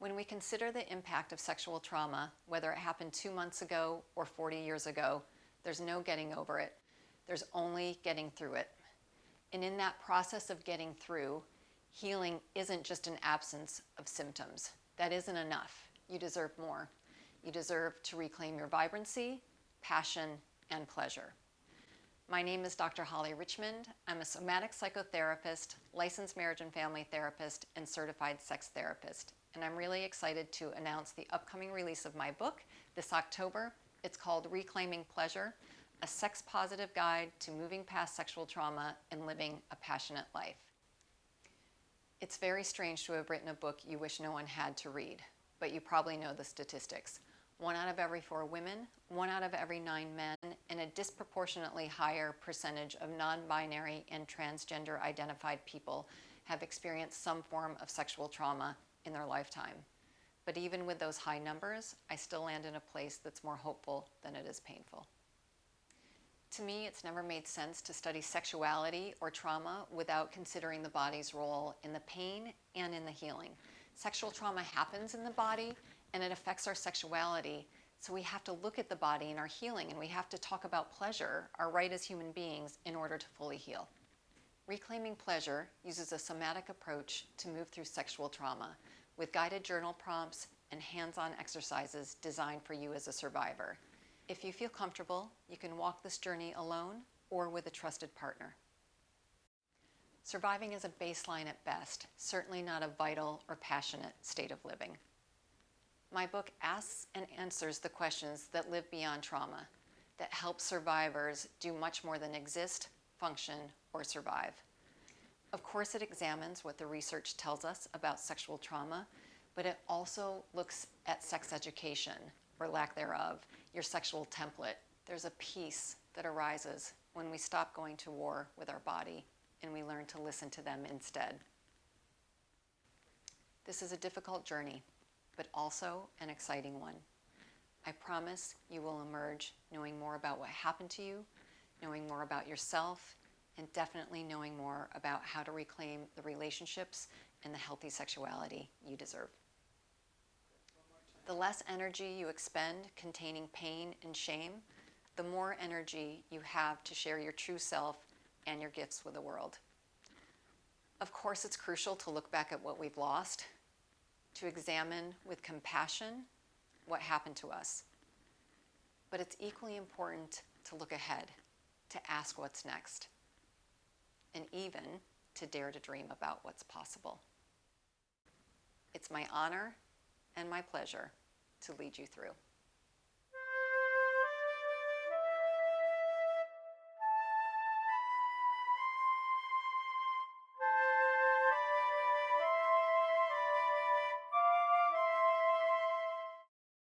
When we consider the impact of sexual trauma, whether it happened 2 months ago or 40 years ago, there's no getting over it. There's only getting through it. And in that process of getting through, healing isn't just an absence of symptoms. That isn't enough. You deserve more. You deserve to reclaim your vibrancy, passion, and pleasure. My name is Dr. Holly Richmond. I'm a somatic psychotherapist, licensed marriage and family therapist, and certified sex therapist. And I'm really excited to announce the upcoming release of my book this October. It's called Reclaiming Pleasure, a sex-positive guide to moving past sexual trauma and living a passionate life. It's very strange to have written a book you wish no one had to read, but you probably know the statistics. 1 out of every 4 women, 1 out of every 9 men, and a disproportionately higher percentage of non-binary and transgender identified people have experienced some form of sexual trauma in their lifetime. But even with those high numbers, I still land in a place that's more hopeful than it is painful. To me, it's never made sense to study sexuality or trauma without considering the body's role in the pain and in the healing. Sexual trauma happens in the body and it affects our sexuality, so we have to look at the body and our healing, and we have to talk about pleasure, our right as human beings, in order to fully heal. Reclaiming Pleasure uses a somatic approach to move through sexual trauma with guided journal prompts and hands-on exercises designed for you as a survivor. If you feel comfortable, you can walk this journey alone or with a trusted partner. Surviving is a baseline at best, certainly not a vital or passionate state of living. My book asks and answers the questions that live beyond trauma, that help survivors do much more than exist, function, or survive. Of course, it examines what the research tells us about sexual trauma, but it also looks at sex education, or lack thereof, your sexual template. There's a peace that arises when we stop going to war with our body and we learn to listen to them instead. This is a difficult journey, but also an exciting one. I promise you will emerge knowing more about what happened to you, knowing more about yourself, and definitely knowing more about how to reclaim the relationships and the healthy sexuality you deserve. The less energy you expend containing pain and shame, the more energy you have to share your true self and your gifts with the world. Of course, it's crucial to look back at what we've lost, to examine with compassion what happened to us. But it's equally important to look ahead, to ask what's next, and even to dare to dream about what's possible. It's my honor and my pleasure to lead you through.